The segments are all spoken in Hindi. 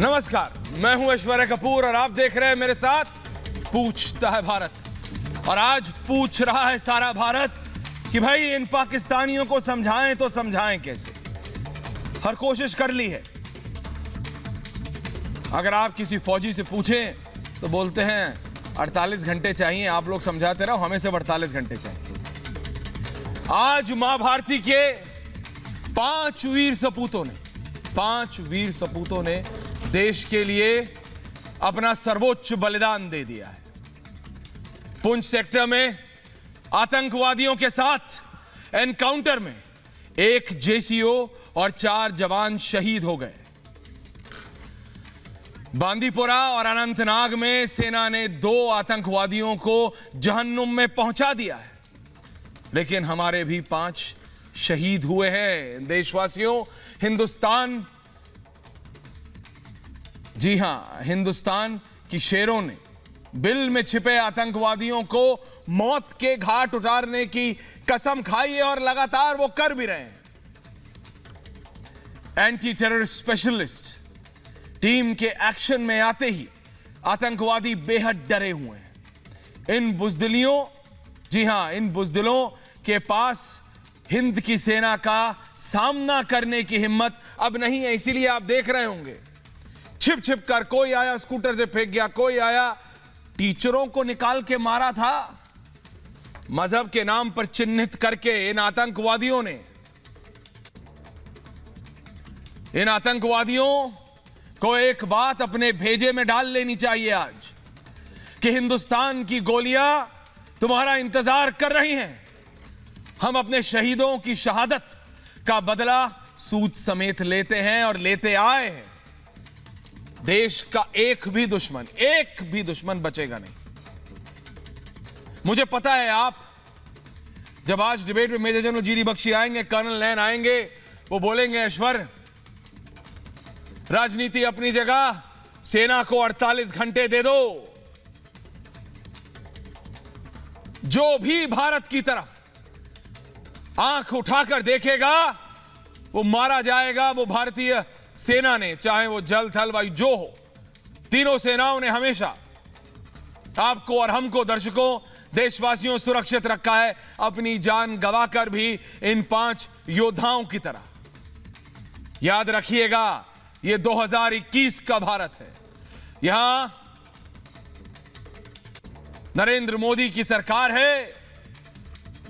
नमस्कार, मैं हूं ऐश्वर्या कपूर और आप देख रहे हैं मेरे साथ पूछता है भारत। और आज पूछ रहा है सारा भारत कि भाई इन पाकिस्तानियों को समझाएं तो समझाएं कैसे। हर कोशिश कर ली है। अगर आप किसी फौजी से पूछें तो बोलते हैं 48 घंटे चाहिए, आप लोग समझाते रहो, हमें सिर्फ 48 घंटे चाहिए। आज मां भारती के 5 वीर सपूतों ने देश के लिए अपना सर्वोच्च बलिदान दे दिया है। पुंछ सेक्टर में आतंकवादियों के साथ एनकाउंटर में 1 जेसीओ और 4 जवान शहीद हो गए। बांदीपुरा और अनंतनाग में सेना ने 2 आतंकवादियों को जहन्नुम में पहुंचा दिया है, लेकिन हमारे भी 5 शहीद हुए हैं। देशवासियों, हिंदुस्तान, जी हां, हिंदुस्तान की शेरों ने बिल में छिपे आतंकवादियों को मौत के घाट उतारने की कसम खाई है और लगातार वो कर भी रहे हैं। एंटी टेररिस्ट स्पेशलिस्ट टीम के एक्शन में आते ही आतंकवादी बेहद डरे हुए हैं। इन बुजदिलों, जी हां, इन बुजदिलों के पास हिंद की सेना का सामना करने की हिम्मत अब नहीं है। इसीलिए आप देख रहे होंगे छिप छिप कर कोई आया स्कूटर से फेंक गया, कोई आया टीचरों को निकाल के मारा था। मजहब के नाम पर चिन्हित करके इन आतंकवादियों को एक बात अपने भेजे में डाल लेनी चाहिए आज कि हिंदुस्तान की गोलियां तुम्हारा इंतजार कर रही हैं। हम अपने शहीदों की शहादत का बदला सूद समेत लेते हैं और लेते आए हैं। देश का एक भी दुश्मन बचेगा नहीं। मुझे पता है आप जब आज डिबेट में मेजर जनरल जीडी बख्शी आएंगे, कर्नल नैन आएंगे, वो बोलेंगे ऐश्वर्य, राजनीति अपनी जगह, सेना को 48 घंटे दे दो। जो भी भारत की तरफ आंख उठाकर देखेगा वो मारा जाएगा। वो भारतीय सेना ने, चाहे वो जल थल वायु जो हो, तीनों सेनाओं ने हमेशा आपको और हमको, दर्शकों, देशवासियों सुरक्षित रखा है, अपनी जान गंवाकर भी इन 5 योद्धाओं की तरह। याद रखिएगा, ये 2021 का भारत है। यहां नरेंद्र मोदी की सरकार है,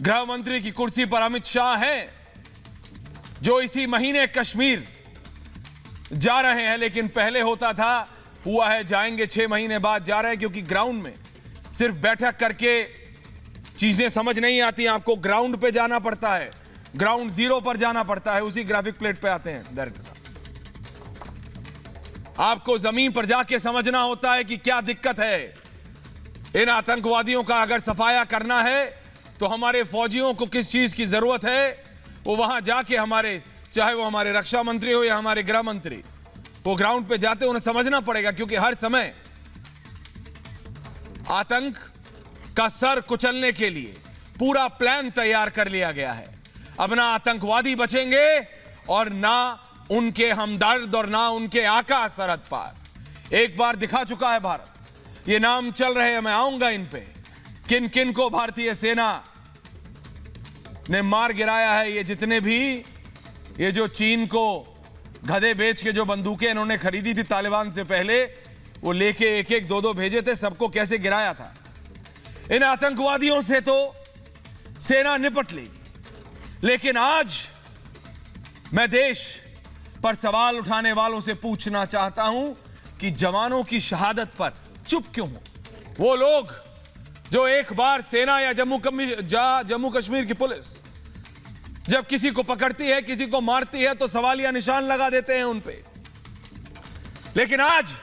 गृह मंत्री की कुर्सी पर अमित शाह हैं, जो इसी महीने कश्मीर जा रहे हैं। लेकिन पहले होता था, हुआ है जाएंगे 6 महीने बाद जा रहे हैं, क्योंकि ग्राउंड में सिर्फ बैठक करके चीजें समझ नहीं आती। आपको ग्राउंड पे जाना पड़ता है, ग्राउंड जीरो पर जाना पड़ता है। उसी ग्राफिक प्लेट पे आते हैं डायरेक्टर साहब। आपको जमीन पर जाके समझना होता है कि क्या दिक्कत है। इन आतंकवादियों का अगर सफाया करना है तो हमारे फौजियों को किस चीज की जरूरत है, वो वहां जाके हमारे, चाहे वो हमारे रक्षा मंत्री हो या हमारे गृह मंत्री, वो ग्राउंड पे जाते उन्हें समझना पड़ेगा। क्योंकि हर समय आतंक का सर कुचलने के लिए पूरा प्लान तैयार कर लिया गया है। अब ना आतंकवादी बचेंगे और ना उनके हमदर्द और ना उनके आका सरहद पार। एक बार दिखा चुका है भारत, ये नाम चल रहे हैं, मैं आऊंगा इन पे, किन किन को भारतीय सेना ने मार गिराया है। ये जितने भी, ये जो चीन को गधे बेच के जो बंदूकें इन्होंने खरीदी थी तालिबान से पहले, वो लेके 1-1, 2-2 भेजे थे, सबको कैसे गिराया था। इन आतंकवादियों से तो सेना निपट लेगी। लेकिन आज मैं देश पर सवाल उठाने वालों से पूछना चाहता हूं कि जवानों की शहादत पर चुप क्यों हो। वो लोग जो एक बार सेना या जम्मू कश्मीर की पुलिस जब किसी को पकड़ती है, किसी को मारती है, तो सवालिया निशान लगा देते हैं उन पे। लेकिन आज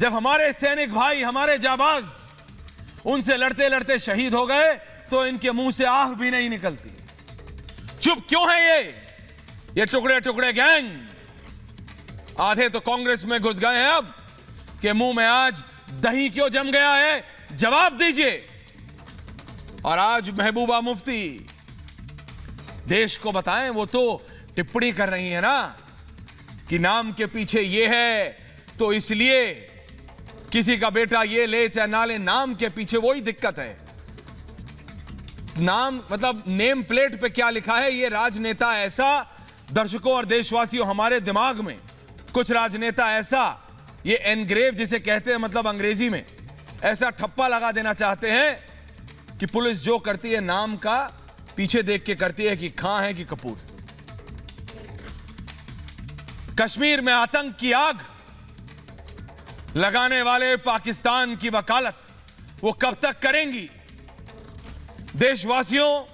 जब हमारे सैनिक भाई, हमारे जाबाज उनसे लड़ते लड़ते शहीद हो गए, तो इनके मुंह से आह भी नहीं निकलती। चुप क्यों है ये टुकड़े टुकड़े गैंग? आधे तो कांग्रेस में घुस गए हैं अब, के मुंह में आज दही क्यों जम गया है, जवाब दीजिए। और आज महबूबा मुफ्ती देश को बताएं, वो तो टिप्पणी कर रही है ना कि नाम के पीछे ये है, तो इसलिए किसी का बेटा ये ले चाहे ना ले, नाम के पीछे वही दिक्कत है। नाम मतलब नेम प्लेट पे क्या लिखा है, ये राजनेता ऐसा, दर्शकों और देशवासियों, हमारे दिमाग में कुछ राजनेता ऐसा, ये एनग्रेव जिसे कहते हैं मतलब अंग्रेजी में, ऐसा ठप्पा लगा देना चाहते हैं कि पुलिस जो करती है नाम का पीछे देख के करती है कि खां है कि कपूर। कश्मीर में आतंक की आग लगाने वाले पाकिस्तान की वकालत वो कब तक करेंगी? देशवासियों,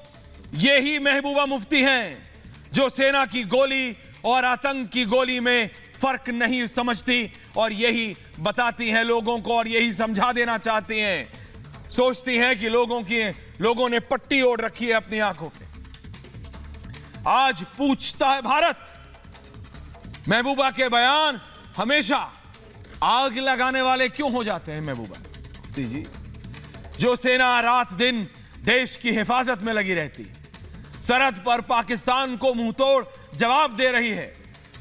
ये ही महबूबा मुफ्ती हैं जो सेना की गोली और आतंक की गोली में फर्क नहीं समझती और यही बताती हैं लोगों को और यही समझा देना चाहती हैं। सोचती हैं कि लोगों ने पट्टी ओढ़ रखी है अपनी आंखों पे। आज पूछता है भारत, महबूबा के बयान हमेशा आग लगाने वाले क्यों हो जाते हैं? महबूबा मुफ्ती जी, जो सेना रात दिन देश की हिफाजत में लगी रहती, सरहद पर पाकिस्तान को मुंहतोड़ जवाब दे रही है,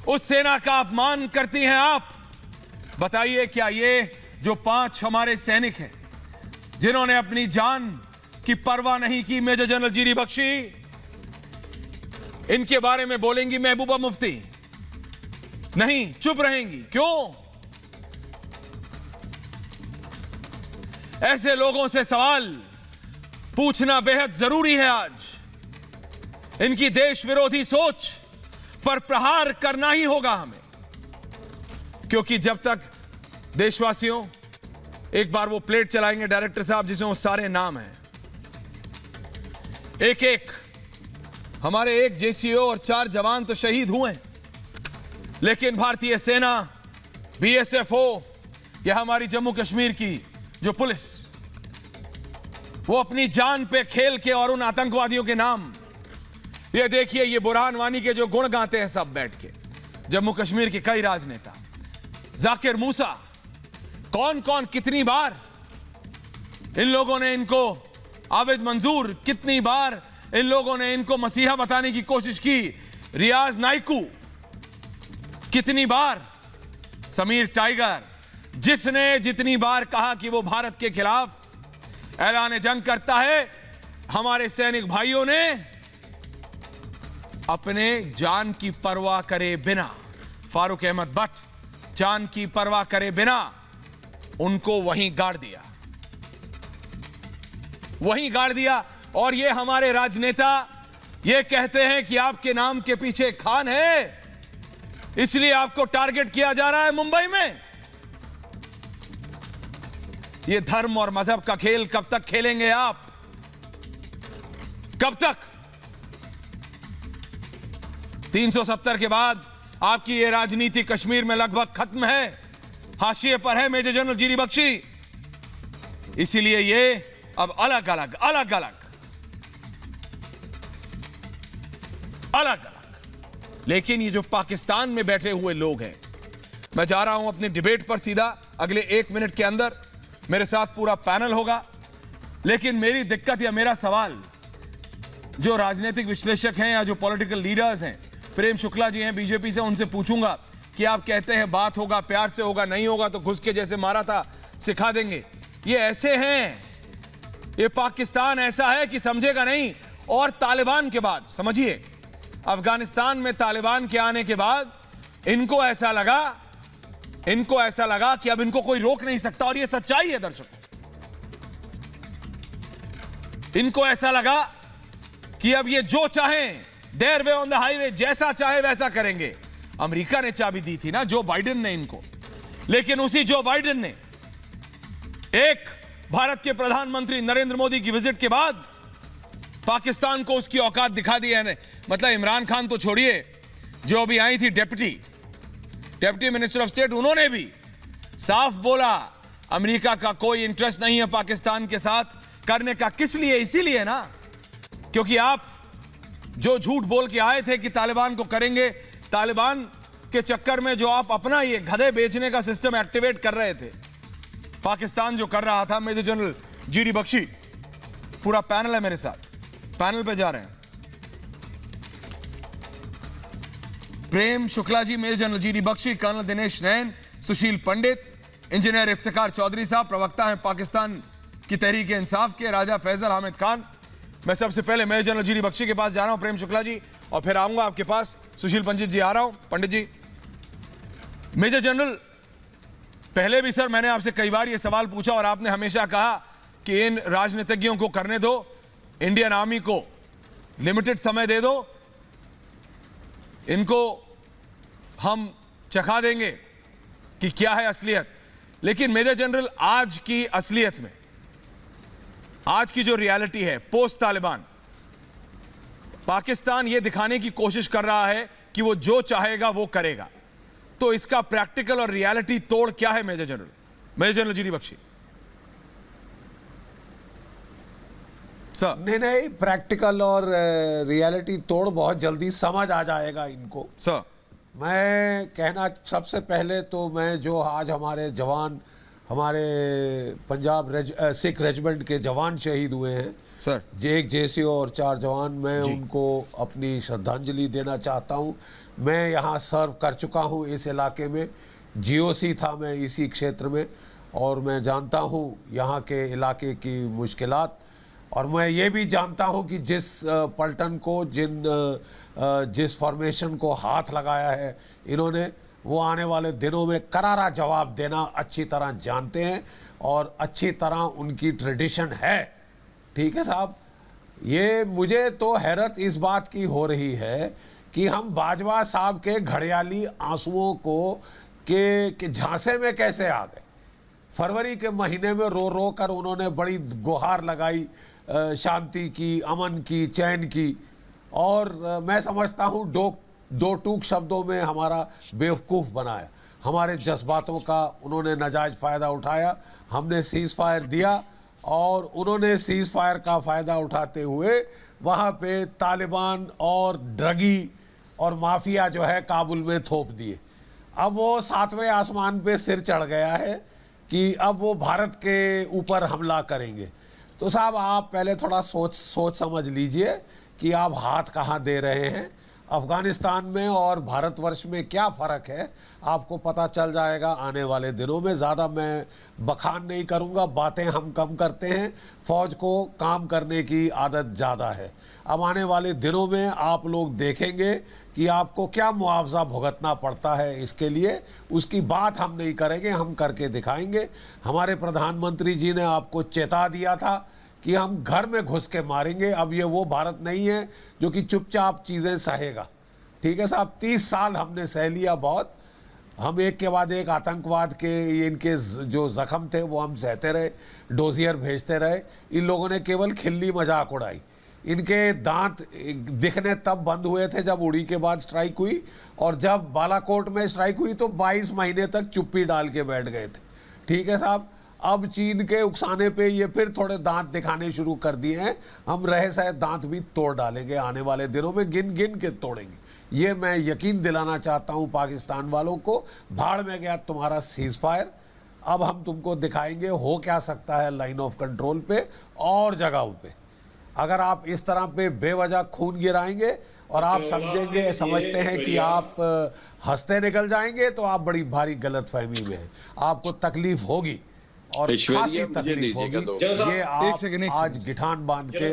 उस सेना का अपमान करती हैं आप। बताइए, क्या ये जो 5 हमारे सैनिक हैं जिन्होंने अपनी जान की परवाह नहीं की, मेजर जनरल जीडी बख्शी, इनके बारे में बोलेंगी महबूबा मुफ्ती? नहीं, चुप रहेंगी। क्यों? ऐसे लोगों से सवाल पूछना बेहद जरूरी है। आज इनकी देश विरोधी सोच पर प्रहार करना ही होगा हमें, क्योंकि जब तक देशवासियों एक बार वो प्लेट चलाएंगे डायरेक्टर साहब जिसमें वो सारे नाम हैं, एक एक हमारे 1 जेसीओ और 4 जवान तो शहीद हुए, लेकिन भारतीय सेना, बीएसएफ हो या हमारी जम्मू कश्मीर की जो पुलिस, वो अपनी जान पे खेल के और उन आतंकवादियों के नाम, ये देखिए, ये बुरहान वानी के जो गुण गाते हैं सब बैठ के, जम्मू कश्मीर के कई राजनेता, जाकिर मूसा, कौन कौन कितनी बार इन लोगों ने इनको, आबिद मंजूर, कितनी बार इन लोगों ने इनको मसीहा बताने की कोशिश की, रियाज नाइकू, कितनी बार, समीर टाइगर, जिसने जितनी बार कहा कि वो भारत के खिलाफ ऐलान जंग करता है, हमारे सैनिक भाइयों ने अपने जान की परवाह करे बिना, फारूक अहमद भट्ट, जान की परवाह करे बिना उनको वहीं गाड़ दिया, वहीं गाड़ दिया। और ये हमारे राजनेता ये कहते हैं कि आपके नाम के पीछे खान है, इसलिए आपको टारगेट किया जा रहा है मुंबई में। ये धर्म और मजहब का खेल कब तक खेलेंगे आप? कब तक? 370 के बाद आपकी ये राजनीति कश्मीर में लगभग खत्म है, हाशिए पर है मेजर जनरल जीडी बख्शी। इसीलिए ये अब अलग अलग लेकिन ये जो पाकिस्तान में बैठे हुए लोग हैं, मैं जा रहा हूं अपने डिबेट पर सीधा, अगले 1 मिनट के अंदर मेरे साथ पूरा पैनल होगा, लेकिन मेरी दिक्कत या मेरा सवाल जो राजनीतिक विश्लेषक हैं या जो पॉलिटिकल लीडर्स हैं, प्रेम शुक्ला जी हैं बीजेपी से, उनसे पूछूंगा कि आप कहते हैं बात होगा, प्यार से होगा, नहीं होगा तो घुस के जैसे मारा था सिखा देंगे। ये ऐसे हैं, ये पाकिस्तान ऐसा है कि समझेगा नहीं। और तालिबान के बाद, समझिए, अफगानिस्तान में तालिबान के आने के बाद इनको ऐसा लगा कि अब इनको कोई रोक नहीं सकता, और ये सच्चाई है दर्शकों। इनको ऐसा लगा कि अब ये जो चाहें, their way on the highway, जैसा चाहे वैसा करेंगे। अमेरिका ने चाबी दी थी ना, जो बाइडेन ने इनको, लेकिन उसी जो बाइडेन ने एक भारत के प्रधानमंत्री नरेंद्र मोदी की विजिट के बाद पाकिस्तान को उसकी औकात दिखा दी है। मतलब इमरान खान तो छोड़िए, जो अभी आई थी डेप्टी मिनिस्टर ऑफ स्टेट, उन्होंने भी साफ बोला अमेरिका का कोई इंटरेस्ट नहीं है पाकिस्तान के साथ करने का। किस लिए? इसीलिए ना, क्योंकि आप जो झूठ बोल के आए थे कि तालिबान को करेंगे, तालिबान के चक्कर में जो आप अपना ये गधे बेचने का सिस्टम एक्टिवेट कर रहे थे, पाकिस्तान जो कर रहा था, मेजर जनरल जीडी बख्शी, पूरा पैनल है मेरे साथ, पैनल पे जा रहे हैं, Prem Shukla ji, major general GD Bakshi, colonel Dinesh Nain, Sushil Pandit, engineer Iftikhar Chaudhary sahab, प्रवक्ता हैं पाकिस्तान की तहरीक इंसाफ के राजा फैजल हामिद खान। मैं सबसे पहले मेजर जनरल जीडी बख्शी के पास जा रहा हूं, प्रेम शुक्ला जी, और फिर आऊंगा आपके पास। सुशील पंडित जी आ रहा हूं। पंडित जी, मेजर जनरल, पहले भी सर मैंने आपसे कई बार यह सवाल पूछा और आपने हमेशा कहा कि इन राजनीतिज्ञों को करने दो, इंडियन आर्मी को लिमिटेड समय दे दो, इनको हम चखा देंगे कि क्या है असलियत। लेकिन मेजर जनरल, आज की असलियत में, आज की जो रियलिटी है पोस्ट तालिबान, पाकिस्तान यह दिखाने की कोशिश कर रहा है कि वो जो चाहेगा वो करेगा। तो इसका प्रैक्टिकल और रियलिटी तोड़ क्या है major general? Major general GD Bakshi sir. नहीं, प्रैक्टिकल और रियलिटी तोड़ बहुत जल्दी समझ आ जाएगा इनको सर। मैं कहना, सबसे पहले तो मैं जो आज हमारे जवान, हमारे पंजाब सिख रेजिमेंट के जवान शहीद हुए हैं सर, एक जेसीओ और 4 जवान, मैं उनको अपनी श्रद्धांजलि देना चाहता हूं। मैं यहां सर्व कर चुका हूं इस इलाके में, जीओसी था मैं इसी क्षेत्र में, और मैं जानता हूं यहां के इलाके की मुश्किलात, और मैं ये भी जानता हूं कि जिस पलटन को, जिस फॉर्मेशन को हाथ लगाया है इन्होंने, वो आने वाले दिनों में करारा जवाब देना अच्छी तरह जानते हैं और अच्छी तरह उनकी ट्रेडिशन है। ठीक है साहब, ये मुझे तो हैरत इस बात की हो रही है कि हम बाजवा साहब के घड़ियाली आंसुओं को के झांसे में कैसे आ गए। फरवरी के महीने में रो रो कर उन्होंने बड़ी गुहार लगाई शांति की, अमन की, चैन की, और मैं समझता हूँ दो टूक शब्दों में हमारा बेवकूफ़ बनाया। हमारे जज्बातों का उन्होंने नाजायज़ फ़ायदा उठाया। हमने सीज़ फायर दिया और उन्होंने सीज़ फायर का फ़ायदा उठाते हुए वहाँ पे तालिबान और ड्रगी और माफिया जो है काबुल में थोप दिए। अब वो 7वें आसमान पे सिर चढ़ गया है कि अब वो भारत के ऊपर हमला करेंगे। तो साहब, आप पहले थोड़ा सोच समझ लीजिए कि आप हाथ कहाँ दे रहे हैं। अफ़गानिस्तान में और भारतवर्ष में क्या फ़र्क है आपको पता चल जाएगा आने वाले दिनों में। ज़्यादा मैं बखान नहीं करूँगा, बातें हम कम करते हैं, फ़ौज को काम करने की आदत ज़्यादा है। अब आने वाले दिनों में आप लोग देखेंगे कि आपको क्या मुआवजा भुगतना पड़ता है इसके लिए। उसकी बात हम नहीं करेंगे, हम करके दिखाएंगे। हमारे प्रधानमंत्री जी ने आपको चेता दिया था कि हम घर में घुस के मारेंगे। अब ये वो भारत नहीं है जो कि चुपचाप चीज़ें सहेगा। ठीक है साहब, 30 साल हमने सह लिया बहुत। हम एक के बाद एक आतंकवाद के इनके जो ज़ख्म थे वो हम सहते रहे, डोजियर भेजते रहे। इन लोगों ने केवल खिल्ली मजाक उड़ाई। इनके दांत दिखने तब बंद हुए थे जब उड़ी के बाद स्ट्राइक हुई, और जब बालाकोट में स्ट्राइक हुई तो 22 महीने तक चुप्पी डाल के बैठ गए थे। ठीक है साहब, अब चीन के उकसाने पे ये फिर थोड़े दांत दिखाने शुरू कर दिए हैं। हम रहे सहे दांत भी तोड़ डालेंगे आने वाले दिनों में, गिन गिन के तोड़ेंगे। ये मैं यकीन दिलाना चाहता हूँ पाकिस्तान वालों को। भाड़ में गया तुम्हारा सीज़ फायर, अब हम तुमको दिखाएंगे हो क्या सकता है लाइन ऑफ कंट्रोल पे और जगहों पे। अगर आप इस तरह पे बेवजह खून गिराएंगे और आप समझते हैं कि आप हंसते निकल जाएंगे, तो आप बड़ी भारी गलत फहमी में हैं। आपको तकलीफ होगी और खासी तकलीफ होगी। ये आप आज गिठान बांध के,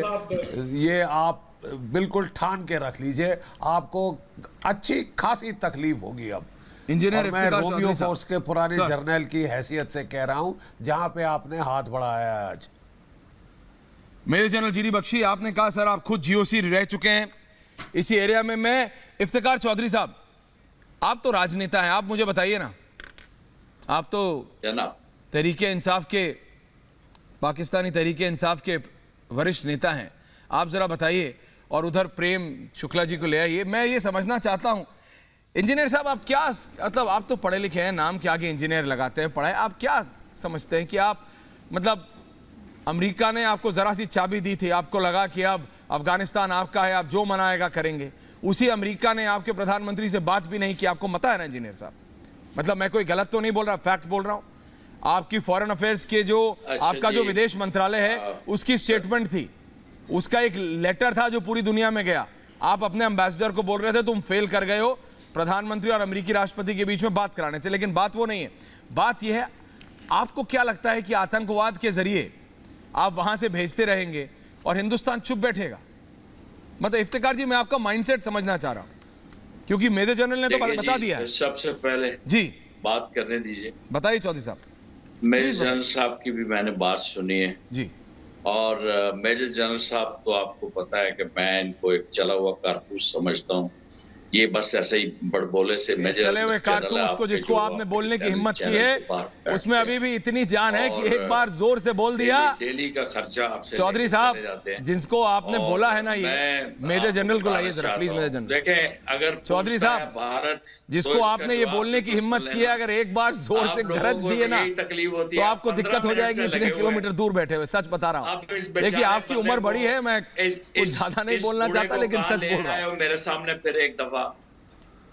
ये आप बिल्कुल ठान के रख लीजिए, आपको अच्छी खासी तकलीफ होगी। अब इंजीनियर, मैं रोमियो फोर्स के पुराने जर्नल की हैसियत से कह रहा हूं, जहां पे आपने हाथ बढ़ाया है आज। मेजर जनरल जीडी बख्शी, आपने कहा सर आप खुद जीओसी रह चुके हैं इसी एरिया में। मैं इफ्तिकार चौधरी साहब, आप तो राजनेता हैं, आप मुझे बताइए ना, आप तो तहरीके इंसाफ के, पाकिस्तानी तहरीके इंसाफ के वरिष्ठ नेता हैं, आप ज़रा बताइए। और उधर प्रेम शुक्ला जी को ले आइए। मैं ये समझना चाहता हूँ, इंजीनियर साहब, आप क्या, मतलब आप तो पढ़े लिखे हैं, नाम के आगे इंजीनियर लगाते हैं, पढ़ाए, आप क्या समझते हैं कि आप, मतलब अमेरिका ने आपको ज़रा सी चाबी दी थी, आपको लगा कि अब अफगानिस्तान आपका है, आप जो मनाएगा करेंगे। उसी अमेरिका ने आपके प्रधानमंत्री से बात भी नहीं की, आपको पता है ना इंजीनियर साहब। मतलब मैं कोई गलत तो नहीं बोल रहा, फैक्ट बोल रहा हूँ। आपकी फॉरेन अफेयर्स के जो आपका जो विदेश मंत्रालय है उसकी स्टेटमेंट थी, उसका एक लेटर था जो पूरी दुनिया में गया। आप अपने एम्बेसडर को बोल रहे थे तुम फेल कर गए हो, प्रधानमंत्री और अमेरिकी राष्ट्रपति के बीच में बात कराने से, लेकिन बात वो नहीं है। बात यह है, आपको क्या लगता है कि आतंकवाद के जरिए आप वहां से भेजते रहेंगे और हिंदुस्तान चुप बैठेगा? मतलब इफ्तिकार जी, मैं आपका माइंडसेट समझना चाह रहा हूं, क्योंकि मेजर जनरल ने तो बता दिया है। सबसे पहले जी बात करने दीजिए। बताइए चौधरी साहब। मेजर जनरल साहब की भी मैंने बात सुनी है जी। और मेजर जनरल साहब तो आपको पता है कि मैं इनको एक चला हुआ कारतूस समझता हूँ। ये बस ऐसे ही बड़बोले से मेजर चले हुए कारतूस को जिसको आपने बोलने की हिम्मत की है, उसमें अभी भी इतनी जान है कि एक बार जोर से बोल दिया। डेली का खर्चा आपसे चौधरी साहब, जिसको आपने बोला है ना, ये मेजर जनरल को लाइए जरा प्लीज। मेजर जनरल देखें, अगर चौधरी साहब, भारत जिसको आपने ये बोलने की हिम्मत की है, अगर एक बार जोर से गरज दिए ना तो आपको दिक्कत हो जाएगी। इतने किलोमीटर दूर बैठे हुए, सच बता रहा हूँ। देखिए आपकी उम्र बड़ी है, मैं कुछ ज्यादा नहीं बोलना चाहता, लेकिन सच बोल रहा हूँ। मेरे सामने फिर एक दफा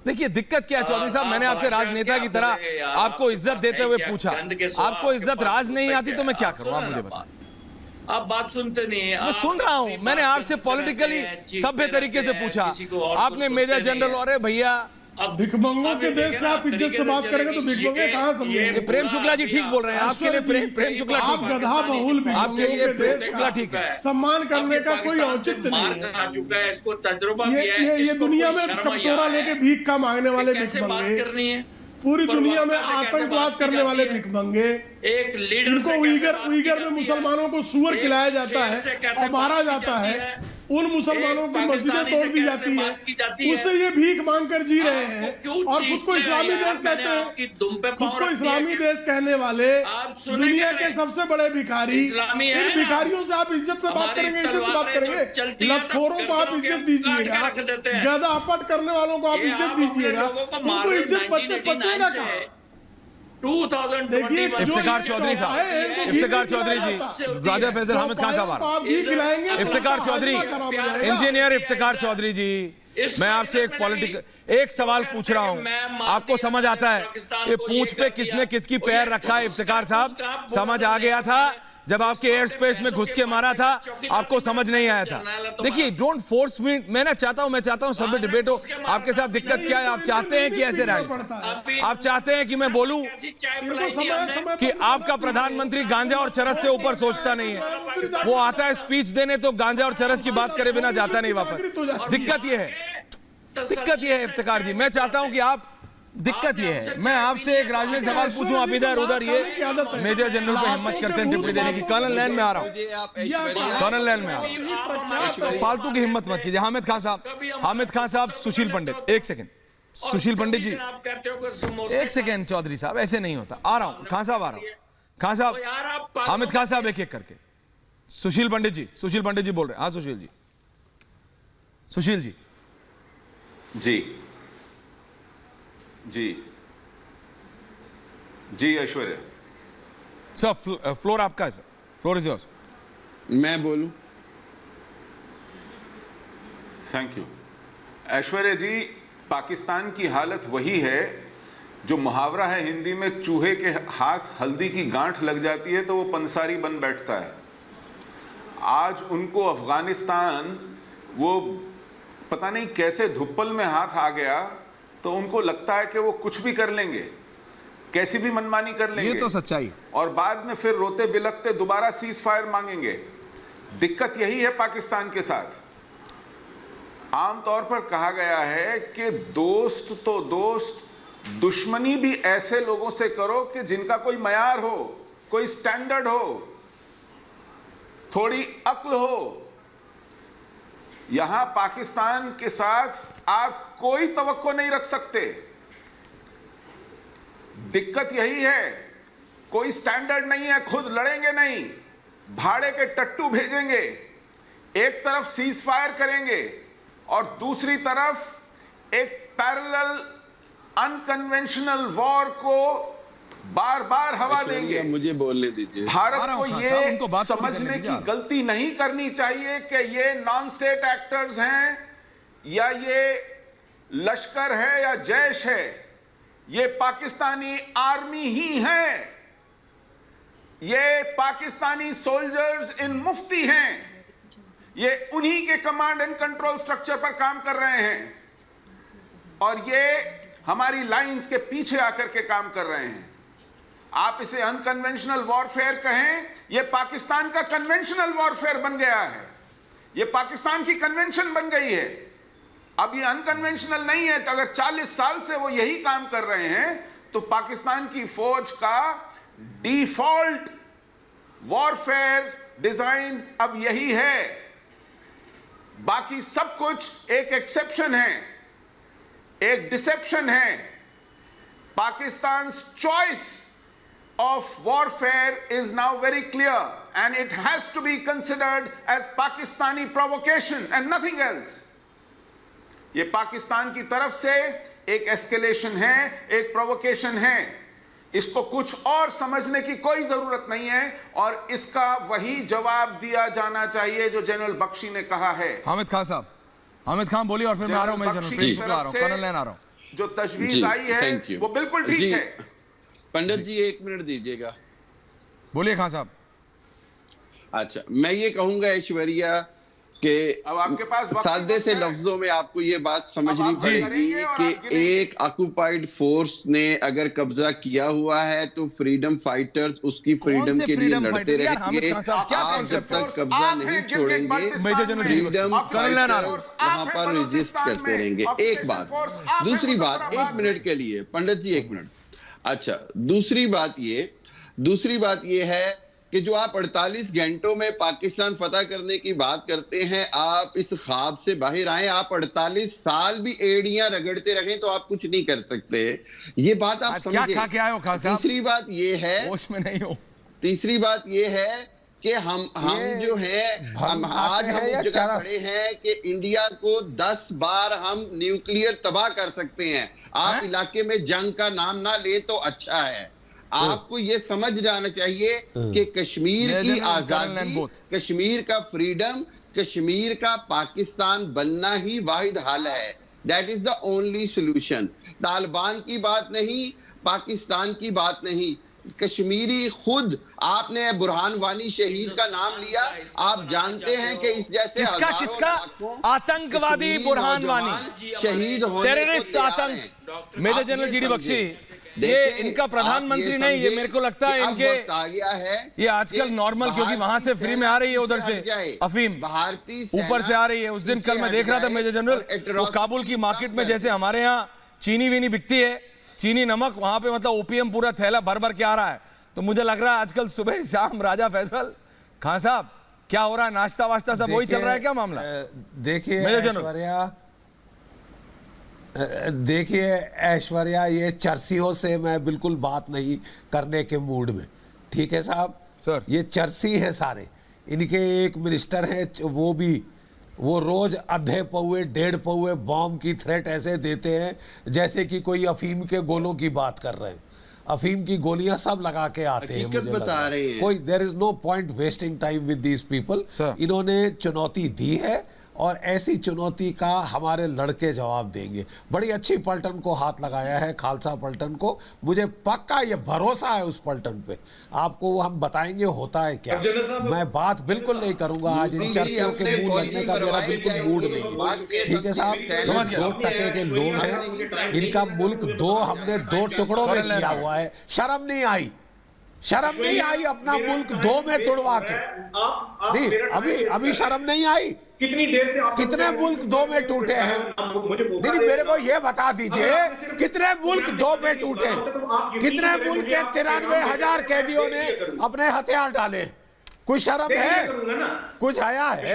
देखिए दिक्कत क्या है चौधरी साहब, मैंने आपसे राजनेता की तरह आपको इज्जत देते हुए पूछा। आपको इज्जत राज नहीं आती तो मैं क्या करूं, आप मुझे बताएं। आप बात सुनते नहीं है। मैं सुन रहा हूं, मैंने आपसे पॉलिटिकली सभ्य तरीके से पूछा, आपने मेजर जनरल, अरे भैया अब भिखमंगों के देश से आप इज्जत से बात करेंगे तो भिखमंगे कहाँ समझेंगे? प्रेम शुक्ला जी ठीक बोल रहे हैं, आपके लिए प्रेम शुक्ला आप ठीक है, गधा बहुल आपके लिए प्रेम शुक्ला ठीक है। सम्मान करने का कोई औचित्य नहीं है। आ चुका है, इसको तजुर्बा भी है। ये दुनिया में कटोरा लेके भीख का मांगने वाले भिखमंगे, करनी है पूरी दुनिया में आतंकवाद करने वाले भिखमंगे, एक लीडर इनको उइगर में मुसलमानों को सुअर खिलाया जाता है और मारा जाता है, उन मुसलमानों की मस्जिदें तोड़ दी जाती है, उससे ये भीख मांग कर जी रहे हैं और खुद को इस्लामी देश कहते हैं। खुद को इस्लामी देश कहने वाले दुनिया के सबसे बड़े भिखारी, इन भिखारियों से आप इज्जत से बात करेंगे, इज्जत से बात करेंगे? लतखोरों को आप इज्जत दीजिएगा, गधा अपट करने वालों को आप इज्जत दीजिएगा, उनको इज्जत बचेगा कहाँ? इफ्तिकार चौधरी साहब, इफ्तिकार चौधरी जी, राजा फैसल हामिद खान साहब आ रहा हैं। इफ्तिकार चौधरी, इंजीनियर इफ्तिकार चौधरी जी, मैं आपसे एक सवाल पूछ रहा हूं, आपको समझ आता है ये पूंछ पे किसने किसकी पैर रखा है? इफ्तिकार साहब, समझ आ गया था जब आपके एयर स्पेस में घुस के मारा था, आपको समझ नहीं आया था। देखिए डोंट फोर्स मी, मैं चाहता हूं सब में डिबेट हो। आपके साथ दिक्कत क्या है? आप चाहते हैं कि ऐसे रहे? आप चाहते हैं कि मैं बोलूं कि आपका प्रधानमंत्री गांजा और चरस से ऊपर सोचता नहीं है? वो आता है स्पीच देने तो गांजा और चरस की बात करे बिना जाता नहीं वापस। दिक्कत यह है इफ्तिकार जी, मैं चाहता हूं कि आप, दिक्कत यह है, मैं आपसे एक राजनीतिक सवाल पूछूं, आप इधर उधर ये मेजर जनरल पे हिम्मत करते हैं टिप्पणी देने की। कर्नल लैन में आ रहा हूं, कर्नल लैन में आ रहा हूं, फालतू की हिम्मत मत कीजिए। हामिद खान साहब, सुशील पंडित, एक सेकंड, सुशील पंडित जी एक सेकंड। चौधरी साहब ऐसे नहीं होता, आ रहा हूं, खान साहब आ रहा हूं, खान साहब, हामिद खान साहब एक एक करके। सुशील पंडित जी बोल रहे हैं। हाँ सुशील जी जी ऐश्वर्या सर, फ्लोर आपका है सर, फ्लोर इज योर्स। मैं बोलूं? Thank you. ऐश्वर्या जी, पाकिस्तान की हालत वही है जो मुहावरा है हिंदी में, चूहे के हाथ हल्दी की गांठ लग जाती है तो वो पंसारी बन बैठता है। आज उनको अफगानिस्तान वो पता नहीं कैसे धुप्पल में हाथ आ गया, तो उनको लगता है कि वो कुछ भी कर लेंगे, कैसी भी मनमानी कर लेंगे। ये तो सच्चाई। और बाद में फिर रोते बिलखते दोबारा सीज फायर मांगेंगे। दिक्कत यही है पाकिस्तान के साथ। आमतौर पर कहा गया है कि दोस्त तो दोस्त, दुश्मनी भी ऐसे लोगों से करो कि जिनका कोई मयार हो, कोई स्टैंडर्ड हो, थोड़ी अक्ल हो। यहां पाकिस्तान के साथ आप कोई तवक्को नहीं रख सकते। दिक्कत यही है, कोई स्टैंडर्ड नहीं है, खुद लड़ेंगे नहीं, भाड़े के टट्टू भेजेंगे, एक तरफ सीज फायर करेंगे और दूसरी तरफ एक पैरेलल अनकन्वेंशनल वॉर को बार बार हवा देंगे। मुझे बोलने दीजिए। भारत को ये समझने की गलती नहीं करनी चाहिए कि ये नॉन स्टेट एक्टर्स हैं या ये लश्कर है या जैश है, ये पाकिस्तानी आर्मी ही है, ये पाकिस्तानी सोल्जर्स इन मुफ्ती हैं, ये उन्हीं के कमांड एंड कंट्रोल स्ट्रक्चर पर काम कर रहे हैं। और ये हमारी लाइंस के पीछे आकर के काम कर रहे हैं। आप इसे अनकन्वेंशनल वॉरफेयर कहें, यह पाकिस्तान का कन्वेंशनल वॉरफेयर बन गया है, यह पाकिस्तान की कन्वेंशन बन गई है। अब ये अनकन्वेंशनल नहीं है, तो अगर 40 साल से वो यही काम कर रहे हैं तो पाकिस्तान की फौज का डिफॉल्ट वॉरफेयर डिजाइन अब यही है। बाकी सब कुछ एक एक्सेप्शन है, एक डिसेप्शन है। पाकिस्तान's choice of warfare is now very clear and it has to be considered as Pakistani provocation and nothing else. ये पाकिस्तान की तरफ से एक एस्केलेशन है, एक प्रोवोकेशन है। इसको कुछ और समझने की कोई जरूरत नहीं है और इसका वही जवाब दिया जाना चाहिए जो जनरल बख्शी ने कहा है। हामिद खान साहब, हामिद खान बोलिए और फिर मैं आ रहा हूं, मैं जनरल शुक्ला आ रहा हूं, कर्नल लैन आ रहा हूं। जो तजवीज आई है वो बिल्कुल ठीक है। पंडित जी 1 मिनट दीजिएगा। बोलिए खान साहब। अच्छा, मैं ये कहूंगा ऐश्वर्या कि अब आपके पास सादे से लफ्जों में आपको ये बात समझनी पड़ेगी कि एक ऑक्युपाइड फोर्स ने अगर कब्जा किया हुआ है तो फ्रीडम फाइटर्स उसकी फ्रीडम के लिए लड़ते रहेंगे। आप जब तक कब्जा नहीं छोड़ेंगे फ्रीडम फाइटर्स वहां पर रेजिस्ट करते रहेंगे। एक बात। दूसरी बात, 1 मिनट के लिए पंडित जी 1 मिनट। अच्छा, दूसरी बात ये है कि जो आप 48 घंटों में पाकिस्तान फतह करने की बात करते हैं, आप इस ख्वाब से बाहर आए। आप 48 साल भी एड़ियां रगड़ते रहें तो आप कुछ नहीं कर सकते। ये बात आप समझे। तीसरी बात ये है, होश में नहीं हो। तीसरी बात ये है कि हम जो हैं, हम आज हम उस जगह खड़े हैं कि इंडिया को 10 बार हम न्यूक्लियर तबाह कर सकते हैं। आप इलाके में जंग का नाम ना ले तो अच्छा है। आपको ये समझ जाना चाहिए कि कश्मीर की आजादी, कश्मीर का फ्रीडम, कश्मीर का पाकिस्तान बनना ही वाहिद हल है। That is the only solution. Taliban की बात नहीं, पाकिस्तान की बात नहीं, कश्मीरी खुद। आपने बुरहान वानी शहीद का नाम लिया, आप जानते हैं कि इस जैसे किसका आतंकवादी बुरहान वानी शहीद होने टेररिस्ट आतंक मेजर जनरल जीडी बख्शी, ये इनका प्रधानमंत्री नहीं, ये मेरे को लगता है इनके आ गया है ये आजकल नॉर्मल, क्योंकि वहां से फ्री में आ रही है, उधर से अफीम ऊपर से आ रही है। उस दिन कल मैं देख रहा था मेजर जनरल, वो काबुल की मार्केट में जैसे हमारे यहाँ चीनी वीनी बिकती है, चीनी नमक, वहां पे मतलब ओपीएम पूरा थैला भर भर के आ रहा है। तो मुझे लग रहा है आजकल सुबह शाम राजा फैसल खान साहब क्या हो रहा है, नाश्ता वाश्ता सब वही चल रहा है क्या मामला? देखिए ऐश्वर्या, ये चर्सियों से मैं बिल्कुल बात नहीं करने के मूड में, ठीक है साहब सर। ये चर्सी है सारे, इनके एक मिनिस्टर हैं, वो रोज आधे पौए 1.5 पौए बॉम्ब की थ्रेट ऐसे देते हैं जैसे कि कोई अफीम के गोलों की बात कर रहे हैं। अफीम की गोलियां सब लगा के आते हैं, मुझे बता रहे हैं। कोई there is no point wasting time with these people. इन्होंने चुनौती दी है और ऐसी चुनौती का हमारे लड़के जवाब देंगे। बड़ी अच्छी पलटन को हाथ लगाया है, खालसा पलटन को। मुझे पक्का ये भरोसा है उस पलटन पे, आपको वो हम बताएंगे होता है क्या। मैं बात बिल्कुल नहीं करूंगा आज इन चर्चों के मुंह लगने का मेरा बिल्कुल मूड नहीं है, ठीक है साहब। 2 टके के लोग हैं, इनका मुल्क हमने 2 टुकड़ों में किया हुआ है। शर्म नहीं आई, शर्म नहीं आई अपना मुल्क 2 में तोड़वा के। नहीं, अभी शर्म नहीं आई। कितनी देर से कितने मुल्क 2 में टूटे हैं? नहीं, मेरे को ये बता दीजिए कितने मुल्क 2 में टूटे हैं? कितने मुल्क के 93,000 कैदियों ने अपने हथियार डाले? कुछ शर्म है, कुछ हया है?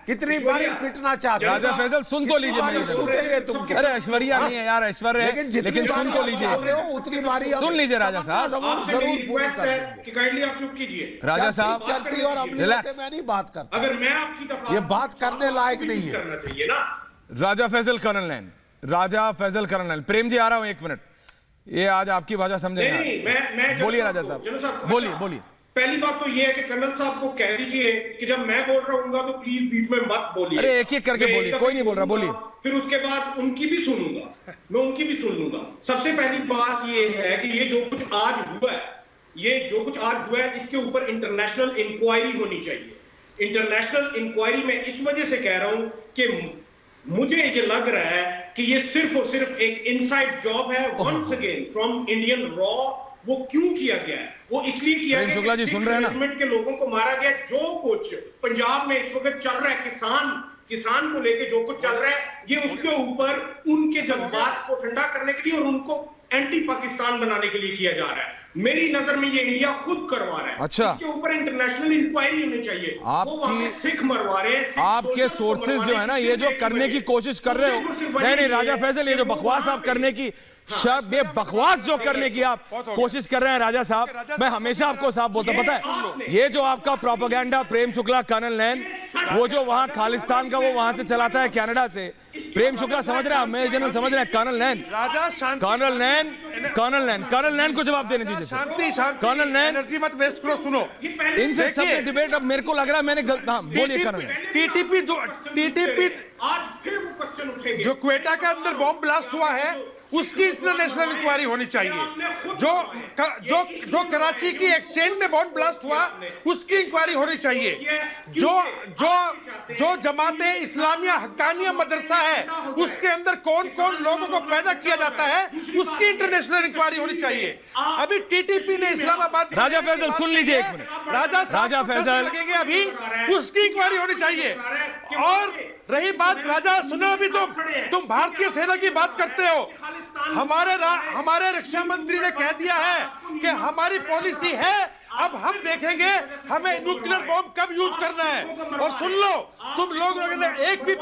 कितनी बारी पिटना चाहते? राजा फैसल सुन तो लीजिए, अरे ऐश्वर्या नहीं है यार, ऐश्वर्या है लेकिन सुन तो लीजिए, उतनी बारी सुन लीजिए राजा साहब, जरूर पूरी कर कि काइंडली आप चुप कीजिए। राजा साहब चर्सी और अमले से मैं नहीं बात करता, अगर मैं आपकी दफा ये बात करने लायक नहीं है। करना चाहिए ना। राजा फैसल कर्नल लैन, राजा फैसल कर्नल लैन। प्रेम जी आ रहा हूं 1 मिनट, ये आज आपकी भाषा समझेंगे। बोलिए राजा साहब, बोलिए। पहली बात तो ये है कि कर्नल साहब को कह दीजिए कि जब मैं बोल रहा हूँ तो प्लीज बीच में मत बोलिए। अरे एक करके बोलिए, कोई नहीं बोल रहा, बोलिए। फिर उसके बाद उनकी भी सुनूंगा, मैं उनकी भी सुन लूंगा। सबसे पहली बात ये है कि ये जो कुछ आज हुआ है, इसके ऊपर इंटरनेशनल इंक्वायरी होनी चाहिए। इंटरनेशनल इंक्वायरी में इस वजह से कह रहा हूं कि मुझे ये लग रहा है कि ये सिर्फ और सिर्फ एक इनसाइड जॉब है। वंस अगेन फ्रॉम इंडियन रॉ वो क्यों किया गया है? वो इसलिए किया गया शुक्ला जी सुन रहे हैं ना, के लोगों को मारा गया। जो कुछ पंजाब में इस वक्त चल रहा है, किसान को लेके जो कुछ चल रहा है, ये उसके ऊपर उनके जज्बात को ठंडा करने के लिए और उनको एंटी पाकिस्तान बनाने के लिए किया जा रहा है। मेरी नजर में ये इंडिया खुद करवा रहा है। अच्छा, इसके ऊपर इंटरनेशनल इंक्वायरी होनी चाहिए। वो वहां पे सिख मरवा रहे हैं, आपके सोर्सेज जो है ना, ये जो करने की कोशिश कर रहे हो, नहीं राजा फैसल, ये जो बकवास आप करने की ये बकवास जो करने की आप कोशिश कर रहे हैं राजा साहब, मैं हमेशा आपको साफ बोलता, पता है ये जो आपका प्रोपेगेंडा प्रेम शुक्ला कर्नल नैन, वो जो वहां खालिस्तान का वो वहां से चलाता है कनाडा से, प्रेम शुक्ला समझ रहे हैं, मेजर जनरल समझ रहे हैं, कर्नल नैन को जवाब देने दीजिए। शांति कर्नल नैन, एनर्जी मत वेस्ट करो, सुनो इनसे सब डिबेट, अब मेरे को लग रहा है मैंने बोलिए कर्नल। टीटीपी आज फिर वो क्वेश्चन उठेंगे। जो क्वेटा के अंदर बॉम्ब ब्लास्ट हुआ है उसकी इंटरनेशनल इंक्वायरी होनी चाहिए। जो कराची की एक्सचेंज में बॉम्ब ब्लास्ट हुआ उसकी इंक्वायरी होनी चाहिए। जो जमाते इस्लामिया हक्कानिया मदरसा है उसके अंदर कौन कौन लोगों को पैदा किया जाता है उसकी इंटरनेशनल इंक्वायरी होनी चाहिए। अभी टीटीपी ने इस्लामाबाद, राजा फैसल सुन लीजिए एक मिनट, राजा फैसल लगेंगे अभी, उसकी इंक्वायरी होनी चाहिए। और रही बात, राजा सुनो, अभी तुम भारतीय सेना की बात करते हो, हमारे रक्षा मंत्री ने कह दिया है कि हमारी पॉलिसी है, अब हम देखेंगे हमें न्यूक्लियर बॉम्ब कब यूज करना है। और सुन लो, तुम लोगों ने एक भी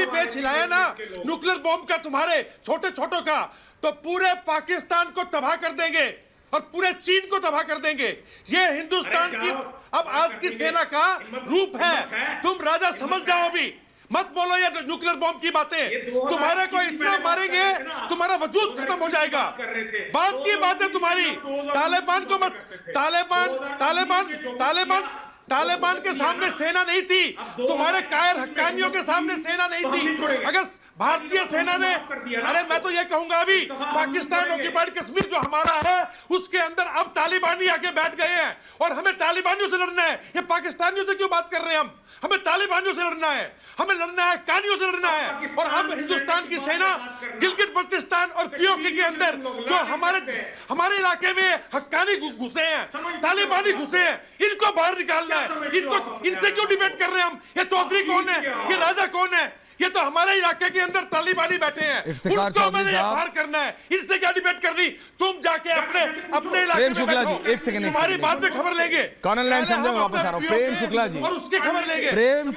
पेज हिलाया ना न्यूक्लियर बॉम्ब का, तुम्हारे छोटे छोटों का, तो पूरे पाकिस्तान को तबाह कर देंगे और पूरे चीन को तबाह कर देंगे। ये हिंदुस्तान की अब आज की सेना का रूप है। तुम राजा समझ जाओ, भी मत बोलो ये न्यूक्लियर बॉम्ब की बातें, तुम्हारे को इतना मारेंगे तुम्हारा वजूद खत्म हो जाएगा। बात की बात है तुम्हारी, तालिबान को मत, तालिबान के सामने सेना नहीं थी, तुम्हारे कायर हक्कानियों के सामने सेना नहीं थी। अगर भारतीय सेना ने, अरे मैं तो ये कहूंगा अभी पाकिस्तान ऑक्युपाइड कश्मीर जो हमारा है उसके अंदर अब तालिबानी आके बैठ गए हैं और हमें तालिबानियों से लड़ना है। ये पाकिस्तानियों से क्यों बात कर रहे हैं हम? हमें तालिबानियों से लड़ना है, हमें लड़ना है, कानियों से लड़ना है। और हम हिंदुस्तान की सेना गिलगित बल्तिस्तान और पीओके के अंदर जो हमारे इलाके में हक्कानी घुसे हैं, तालिबानी घुसे हैं, इनको बाहर निकालना है। इनसे क्यों डिबेट कर रहे हैं हम? ये चौधरी कौन है, ये राजा कौन है? ये तो हमारे इलाके के अंदर तालिबानी बैठे हैं, उनको मैंने बाहर करना है। इनसे क्या डिबेट करनी? तुम जाके अपने इलाके में बैठो, एक सेकंड, तुम्हारी बाद में खबर लेंगे। कर्नल नैन समझे, मैं वापस आ रहा हूं। प्रेम शुक्ला जी, और उसकी खबर लेंगे। प्रेम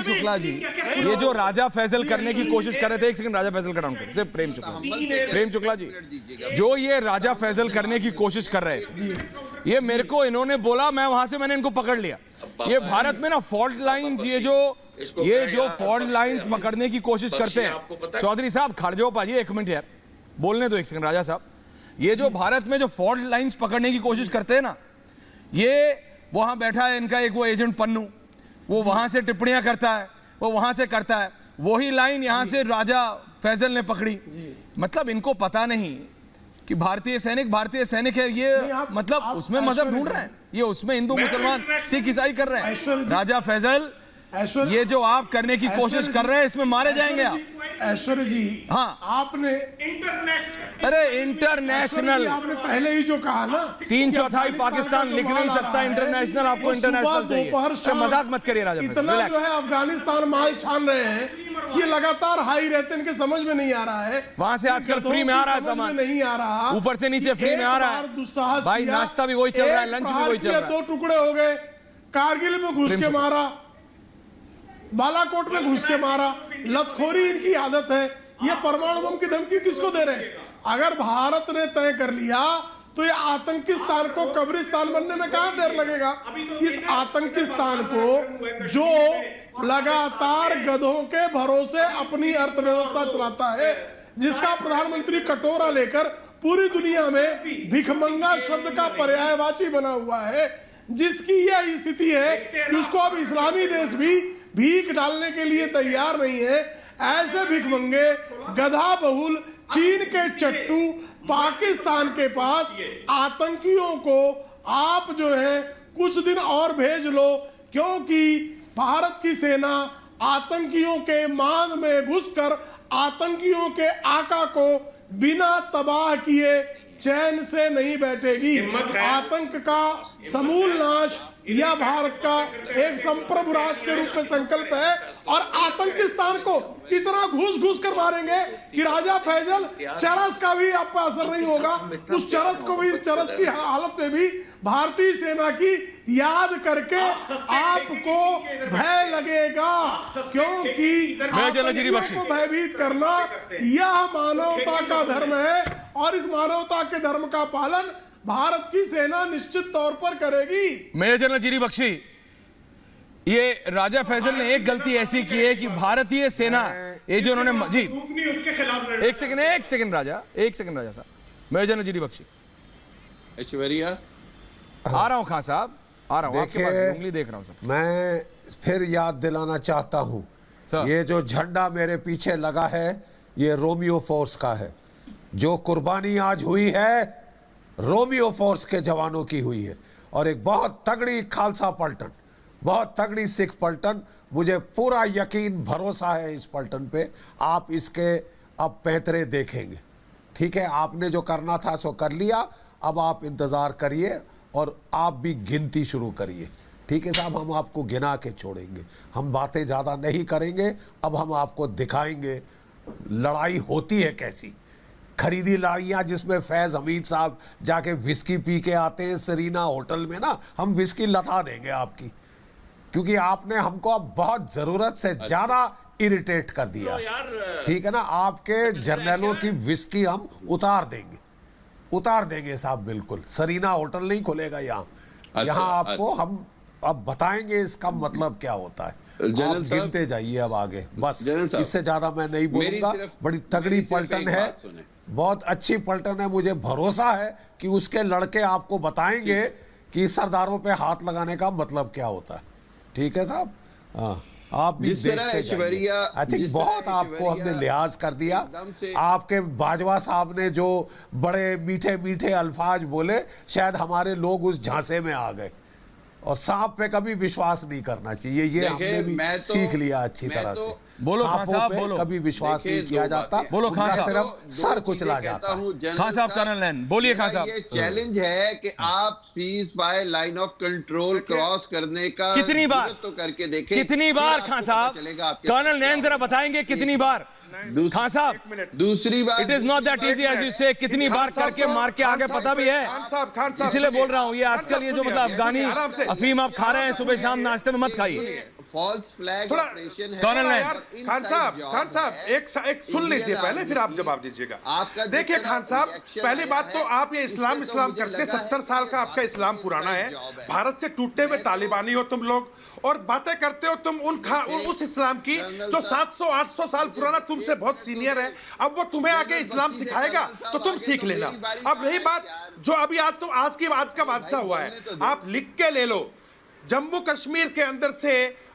शुक्ला जी, ये जो राजा फैसल करने की कोशिश कर रहे थे, एक सेकंड राजा फैसल का डाउन कर, सिर्फ प्रेम शुक्ला जी, जो ये राजा फैसल करने की कोशिश कर रहे थे, ये मेरे को इन्होंने बोला, मैं वहां से मैंने इनको पकड़ लिया। ये भारत में ना फॉल्ट लाइंस, ये जो फॉल्ट लाइंस पकड़ने की कोशिश करते हैं, चौधरी साहब खड़ जाओ पाजी, एक मिनट यार, बोलने दो एक सेकंड राजा साहब। ये जो भारत में जो फॉल्ट लाइंस पकड़ने की कोशिश करते हैं ना, ये वहां बैठा है इनका एक वो एजेंट पन्नू, वो वहां से टिप्पणियां करता है, वो वहां से करता है, वही लाइन यहां से राजा फैसल ने पकड़ी। मतलब इनको पता नहीं कि भारतीय सैनिक है, ये मतलब उसमें मजहब ढूंढ रहे हैं, ये उसमें हिंदू मुसलमान सिख ईसाई कर रहे हैं। राजा फैसल, ये जो आप करने की कोशिश कर रहे हैं इसमें मारे जाएंगे आप। ऐश्वर्य जी, हाँ, आपने इंटरनेशनल आपने पहले ही जो कहा ना, 3/4 पाकिस्तान लिख नहीं सकता इंटरनेशनल, आपको इंटरनेशनल चाहिए। मजाक मत करिए राजा, इतना जो है अफगानिस्तान माल छान रहे हैं, ये लगातार हाई रहते हैं, इनके समझ में नहीं आ रहा है। वहां से आजकल फ्री में आ रहा है सामान, नहीं आ रहा, ऊपर से नीचे फ्री में आ रहा है भाई, नाश्ता भी वही चल रहा है, लंच भी वही चल रहा है। 2 टुकड़े हो गए, कारगिल में घुस के मारा, बालाकोट में घुस के मारा, लतखोरी इनकी आदत है। ये परमाणु बम की धमकी किसको दे रहे हैं? अगर भारत ने तय कर लिया तो ये आतंकिस्तान को कब्रिस्तान बनने में कहां देर लगेगा? इस आतंकिस्तान को जो लगातार गधों के भरोसे अपनी अर्थव्यवस्था चलाता है, जिसका प्रधानमंत्री कटोरा लेकर पूरी दुनिया में भिखमंगा शब्द का पर्यायवाची बना हुआ है, जिसकी यह स्थिति है कि उसको अब इस्लामी देश भी भीख डालने के लिए तैयार नहीं है। ऐसे भिखमंगे गधा बहुल चीन के चट्टू पाकिस्तान के पास आतंकियों को आप जो है कुछ दिन और भेज लो, क्योंकि भारत की सेना आतंकियों के मान में घुसकर आतंकियों के आका को बिना तबाह किए चैन से नहीं बैठेगी। आतंक का समूल नाश यह भारत का एक संप्रभु राष्ट्र के रूप में संकल्प है और आतंकिस्तान को इतना घुस कर मारेंगे कि राजा फैसल चरस का भी आप पर असर नहीं होगा। उस चरस को भी, चरस की हालत में भी भारतीय सेना की याद करके आपको भय लगेगा, क्योंकि आतंकियों को भयभीत करना यह मानवता का धर्म है और इस मानवता के धर्म का पालन भारत की सेना निश्चित तौर पर करेगी। मेजर जनरल जीरी बख्शी, ये राजा फैसल ने एक गलती ऐसी की है कि भारतीय सेना, ये जो उन्होंने जी उसके खिलाफ एक सेकंड राजा साहब, मेजर जनरल जीरी बख्शी ऐश्वर्या आ रहा हूं, खान साहब आ रहा हूं, आपके पास उंगली देख रहा हूं सर। मैं फिर याद दिलाना चाहता हूं, ये जो झंडा मेरे पीछे लगा है ये रोमियो फोर्स का है। जो कुर्बानी आज हुई है रोमियो फोर्स के जवानों की हुई है और एक बहुत तगड़ी खालसा पलटन, बहुत तगड़ी सिख पलटन। मुझे पूरा यकीन भरोसा है इस पलटन पे। आप इसके अब पैतरे देखेंगे। ठीक है, आपने जो करना था सो कर लिया, अब आप इंतज़ार करिए और आप भी गिनती शुरू करिए। ठीक है साहब, हम आपको गिना के छोड़ेंगे, हम बातें ज़्यादा नहीं करेंगे। अब हम आपको दिखाएंगे लड़ाई होती है कैसी। खरीदी लड़ाइयाँ जिसमें फैज़ हमीद साहब जाके विस्की पी के आते हैं सरीना होटल में ना, हम विस्की लता देंगे आपकी, क्योंकि आपने हमको अब बहुत ज़रूरत से ज़्यादा इरिटेट कर दिया। ठीक है ना, आपके जर्नलों की विस्की हम उतार देंगे साहब, बिल्कुल। सरीना होटल नहीं खुलेगा यहाँ। यहाँ आपको हम अब बताएंगे इसका मतलब क्या होता है। आप गिनते जाइए अब आगे, बस इससे ज्यादा मैं नहीं बोलूंगा। बड़ी तगड़ी पलटन है, बहुत अच्छी पलटन है। मुझे भरोसा है कि उसके लड़के आपको बताएंगे कि सरदारों पे हाथ लगाने का मतलब क्या होता है। ठीक है साहब, हाँ, आप भी देखते जाइए। आई थिंक बहुत आपको हमने लिहाज कर दिया। आपके बाजवा साहब ने जो बड़े मीठे मीठे अल्फाज बोले, शायद हमारे लोग उस झांसे में आ गए और सांप पे कभी विश्वास नहीं करना चाहिए। ये हमने भी सीख लिया अच्छी तरह से। बोलो खान साहब, बोलो। कभी विश्वास नहीं किया जाता, बोलो खान साहब, सिर्फ सर कुचला जाता। खान साहब, कर्नल लैन, बोलिए खान साहब। ये चैलेंज है कि आप cease fire line of control cross करने का कितनी बार तो करके देखें, कितनी बार खान साहब, कर्नल लैन जरा बताएंगे कितनी बार खान साहब? दूसरी बात, it is not that easy as you say. कितनी बार करके मार के आगे पता भी है, इसीलिए बोल रहा हूँ। ये आजकल ये जो मतलब अफगानी अफीम आप खा रहे हैं सुबह शाम नाश्ते में, मत खाइए। फॉल्स फ्लैग ऑपरेशन है। खान साहब एक सुन लीजिए पहले, फिर आप जवाब दीजिएगा। देखिए खान साहब, पहली बात तो आप ये इस्लाम करते 70 साल का आपका इस्लाम पुराना है। भारत से टूटे हुए तालिबानी हो तुम लोग और बातें करते हो तुम उस इस्लाम की जो 700-800 साल पुराना, तुमसे बहुत सीनियर है। अब वो तुम्हें आगे इस्लाम सिखाएगा तो तुम सीख लेना। अब रही बात जो अभी आज का हादसा हुआ है, आप लिख के ले लो। जम्मू कश्मीर के अंदर से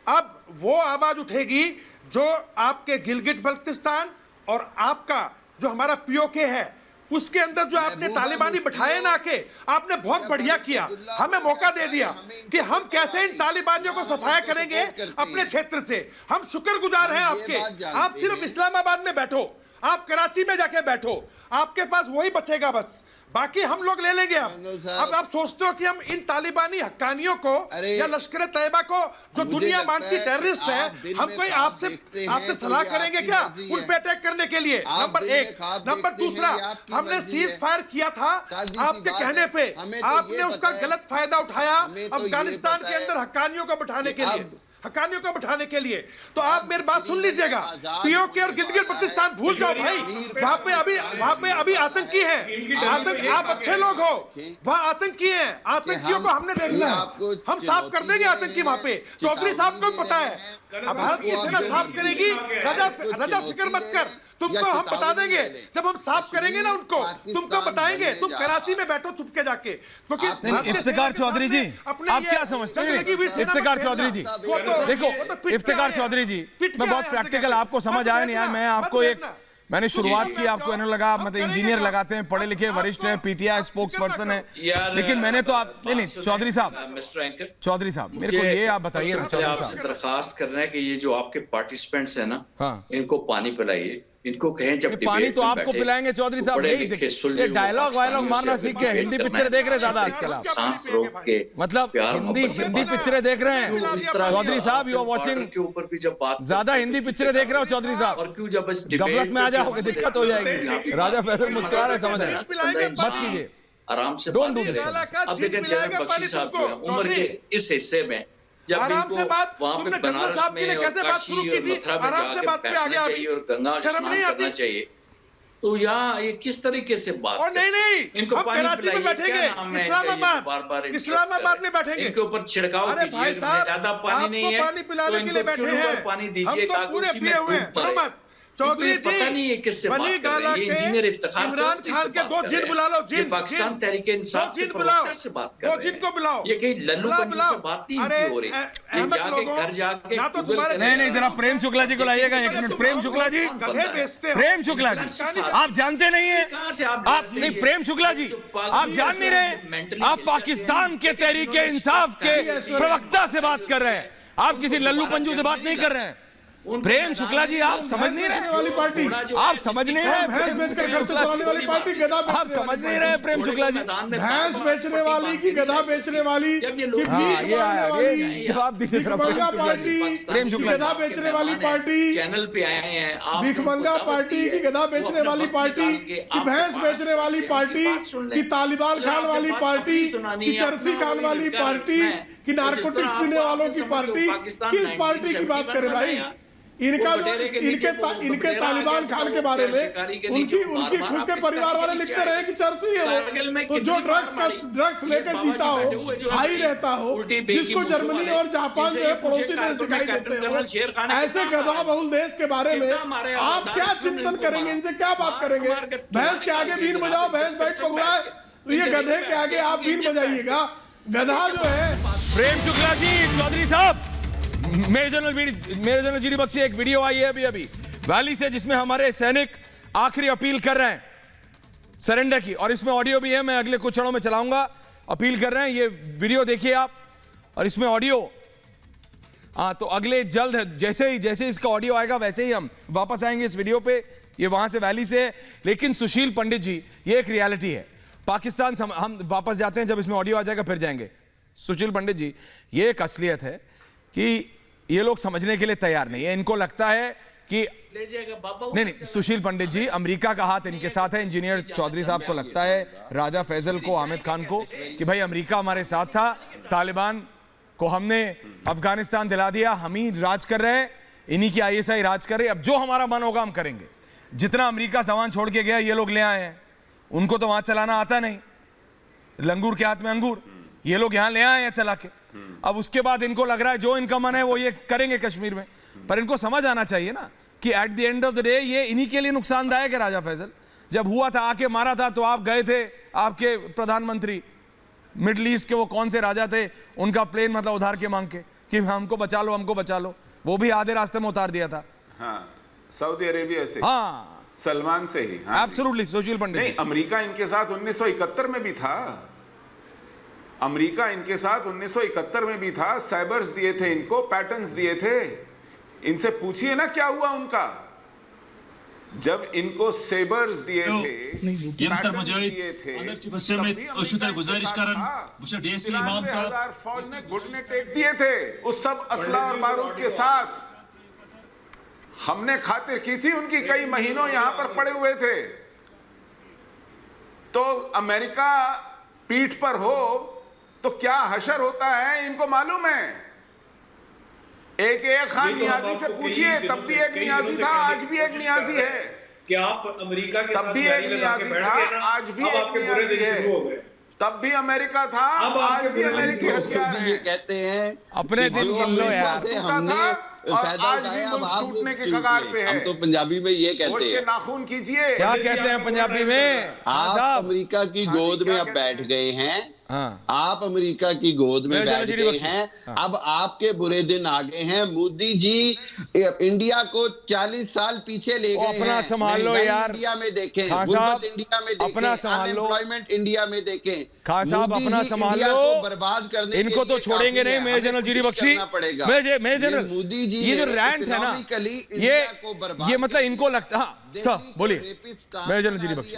अब वो आवाज उठेगी जो आपके गिलगिट बल्तिस्तान और आपका जो हमारा पीओके है उसके अंदर जो आपने तालिबानी बैठाए ना के, आपने बहुत बढ़िया किया। हमें मौका दे दिया कि हम कैसे इन तालिबानियों को सफाया करेंगे अपने क्षेत्र से। हम शुक्रगुजार हैं आपके। आप सिर्फ इस्लामाबाद में बैठो, आप कराची में जाके बैठो, आपके पास वही बचेगा बस, बाकी हम लोग ले लेंगे। अब आप सोचते हो कि हम इन तालिबानी हक्कानियों को या लश्कर तैयबा को जो दुनिया मानती टेररिस्ट है, हम कोई आपसे सलाह करेंगे क्या उन पे अटैक करने के लिए? नंबर एक। नंबर दूसरा, हमने सीज फायर किया था आपके कहने पे, आपने उसका गलत फायदा उठाया अफगानिस्तान के अंदर हक्कानियों को बैठाने के लिए। तो आप मेरी बात सुन लीजिएगा। पीओके और गिलगिट बल्तिस्तान भूल जाओ भाई, वहां पे अभी आतंकी हैं। आप अच्छे लोग हो, वहां आतंकी हैं। आतंकियों को हमने देखना है, हम साफ कर देंगे आतंकी वहां पे। चौधरी साहब को पता है, अब भारत की सेना साफ करेगी। रजा फिक्र मत कर, तुमको हम बता देंगे। जब हम साफ करेंगे ना उनको, तुमको बताएंगे। तुम कराची में बैठो चुपके जाके, क्योंकि इफ्तिकार चौधरी जी आप क्या समझते हैं? इफ्तिकार चौधरी जी देखो, इफ्तिकार चौधरी जी मैं बहुत प्रैक्टिकल, आपको समझ आया नहीं आया। मैं आपको मैंने शुरुआत की, आपको इन्होंने लगा मतलब इंजीनियर लगाते हैं, पढ़े लिखे वरिष्ठ हैं, पीटीआई स्पोक्स पर्सन है, लेकिन मैंने तो आप नहीं चौधरी साहब मेरे को ये आप बताइए ना। चौधरी साहब दरखास्त कर रहे हैं कि ये जो आपके पार्टिसिपेंट्स हैं ना, इनको पानी पिलाइए इनको कहें जब पानी तो आपको पिलाएंगे चौधरी साहब, यही डायलॉग वायलॉग मारना सीख के हिंदी पिक्चर देख रहे ज्यादा आजकल आप, सांस रोक के मतलब हिंदी पिक्चरें देख रहे हैं चौधरी साहब, यू आर वाचिंग के ऊपर भी जब बात ज्यादा हिंदी पिक्चरें देख रहे हो चौधरी साहब, और क्यों जब गफलत में आ जाओगे दिक्कत हो जाएगी। राजा फैसल मुस्कुरा रहे, समझ रहे, मत कीजिए, आराम से डोंट डू दिस। अब देखिए जनाब बख्शी साहब जो है उम्र के इस हिस्से में जब आराम इनको से बात, वहाँ पे तुमने जनरल बनारस साहब के लिए में कैसे और बात शुरू काशी की और थी, मथुरा में आराम से जाके बात पे आ बैठना गया चाहिए और गंगा शर्म स्नान नहीं करना आती? चाहिए, तो यहाँ ये किस तरीके से बात और नहीं इनको हम पानी कराची में पिलाइए, बैठेंगे, क्या नाम है इस्लामाबाद, बार-बार इस्लामाबाद में बैठेंगे, इनके ऊपर छिड़काव अरे कीजिए, भाई साहब, ज्यादा पानी नहीं आपको है पानी पिलाने तो के लिए इनको बैठे चुनकर हैं, पानी हम दीजिए तो ताकि पूरे उसी में पिए हुए डूब हैं। मरे। चौधरी जी, पता नहीं है किससे बात बनी कर रहे गाला हैं, ये के इंजीनियर इफ्तिखार इमरान चौधरी खान से के बात दो कर जिन रहे हैं। बुला लो, ये जिन पाकिस्तान तहरीक इंसाफ के प्रवक्ता से बात कर दो रहे जिन को हैं, बुलाओ, ये कहीं लल्लू पंजू से बात नहीं अरे हो रही, ये अहमद जाके लोगों, घर जाके ना तो गूगल तुम्हारे करें। नहीं जरा प्रेम शुक्ला जी को लाइएगा एक मिनट, प्रेम शुक्ला जी, गधे बेचते हो, प्रेम शुक्ला जी, आप जानते नहीं है, कहाँ से आप आप नहीं, प्रेम शुक्ला जी आप जान नहीं रहे, आप पाकिस्तान के तहरीक इंसाफ के प्रवक्ता से बात कर रहे हैं, आप किसी लल्लू पंजू से बात नहीं कर रहे हैं। प्रेम शुक्ला जी आप समझ नहीं रहे वाली पार्टी, आप समझ नहीं रहे, भैंस बेचकर खर्च चलाने वाली पार्टी, गधा आप समझ नहीं रहे प्रेम शुक्ला जी, भैंस बेचने वाली की गधा बेचने वाली की हाँ, ये आया, ये वाली जवाब दीजिए जरा प्रेम भिखमंगा शुक्ला जी, पार्टी प्रेम की शुक्ला गधा जी, बेचने वाली पार्टी, चैनल पे आए हैं आप, भिखमंगा पार्टी की गधा बेचने वाली पार्टी की भैंस बेचने वाली पार्टी की तालिबान खान वाली पार्टी की चरसी खान वाली पार्टी की नारकोटिक्स पीने वालों की पार्टी, किस पार्टी की बात करें भाई? इनका जो इनके तालिबान खान के बारे में उनकी खुद के परिवार वाले लिखते रहे कि चर्ची है वो, तो जो ड्रग्स लेकर जीता हो, हाई रहता हो, जिसको जर्मनी और जापान जो है पड़ोसी देश दिखाई देते हो, ऐसे गधा बहुल देश के बारे में आप क्या चिंतन करेंगे? इनसे क्या बात करेंगे? भैंस के आगे बीन बजाओ, भैंस बैठ पकड़ाए, तो ये गधे के आगे आप बीन बजाइएगा, गधा जो है। प्रेम शुक्ला जी, चौधरी साहब, मेजर जनरल जीडी बख्शी एक वीडियो आई है अभी वैली से जिसमें हमारे सैनिक आखिरी अपील कर रहे हैं सरेंडर की, और इसमें ऑडियो भी है, मैं अगले कुछ क्षणों में चलाऊंगा, अपील कर रहे हैं, ये वीडियो देखिए आप, और इसमें ऑडियो, हाँ तो अगले जल्द है, जैसे इसका ऑडियो आएगा वैसे ही हम वापस आएंगे इस वीडियो पे, ये वहां से वैली से है। लेकिन सुशील पंडित जी, ये एक रियलिटी है, पाकिस्तान हम वापस जाते हैं, जब इसमें ऑडियो आ जाएगा फिर जाएंगे। सुशील पंडित जी, ये एक असलियत है कि ये लोग समझने के लिए तैयार नहीं है, इनको लगता है कि नहीं, सुशील पंडित जी, अमेरिका का हाथ इनके साथ है। इंजीनियर चौधरी साहब को लगता है, राजा फैजल को, आमिद खान को, कि भाई अमेरिका हमारे साथ था, तालिबान को हमने अफगानिस्तान दिला दिया, हम ही राज कर रहे हैं, इन्हीं की ISI राज कर रही है, अब जो हमारा मन होगा हम करेंगे। जितना अमेरिका सामान छोड़ के गया ये लोग ले आए हैं, उनको तो वहां चलाना आता नहीं, लंगूर के हाथ में अंगूर, ये लोग यहां ले आए हैं चला के। अब उसके बाद इनको लग रहा है जो इनका मन है वो ये करेंगे कश्मीर में, पर इनको समझ आना चाहिए ना कि at the end of the day ये इन्हीं के लिए नुकसानदायक है। राजा फैसल जब हुआ था, आके मारा था, तो आप गए थे, आपके प्रधानमंत्री मिडिल ईस्ट के वो कौन से राजा थे, उनका प्लेन मतलब उधार के मांग के कि हमको बचा लो, हमको बचा लो, वो भी आधे रास्ते में उतार दिया था। हाँ, सऊदी अरेबिया से, हाँ सलमान से ही। हाँ, एब्सोल्युटली सुशील पंडित। नहीं, अमेरिका इनके साथ 1971 में भी था, अमेरिका इनके साथ 1971 में भी था, साइबर्स दिए थे इनको, पैटर्न्स दिए थे, इनसे पूछिए ना क्या हुआ उनका, जब इनको सेबर्स दिए थे, पैटर्न्स दिए थे, फौज ने घुटने टेक दिए थे उस सब असला और बारूद के साथ, हमने खातिर की थी उनकी, कई महीनों यहां पर पड़े हुए थे। तो अमेरिका पीठ पर हो तो क्या हशर होता है इनको मालूम है। एक खान नियाजी से पूछिए, तब भी एक नियाजी था, आज भी एक नियाजी है। कि आप अमेरिका के तब भी एक नियाजी था, आज भी एक नियाजी है। तब भी अमेरिका था, आज भी अमेरिकी हथियार हैं। ये कहते हैं अपने दिन गिन लो यार, टूटने के कगार पे है। हम तो पंजाबी में ये कहते हैं, नाखून कीजिए। क्या कहते हैं पंजाबी में? आप अमेरिका की गोद में अब बैठ गए हैं, हाँ। आप अमेरिका की गोद में बैठ गए हैं। हाँ। अब आपके बुरे दिन आ गए हैं। मोदी जी इंडिया को 40 साल पीछे ले गए हैं। अपना संभाल लो यार। इंडिया में देखें, गुर्बत इंडिया में देखें, अपना संभाल लो। अनएम्प्लॉयमेंट इंडिया में देखें। खान साहब अपना संभाल लो, बर्बाद करने इनको तो छोड़ेंगे नहीं। Major general GD Bakshi, major general Modi ji ये जो रैंट है ना, ये मतलब इनको लगता, हाँ सर बोलिए major general GD Bakshi,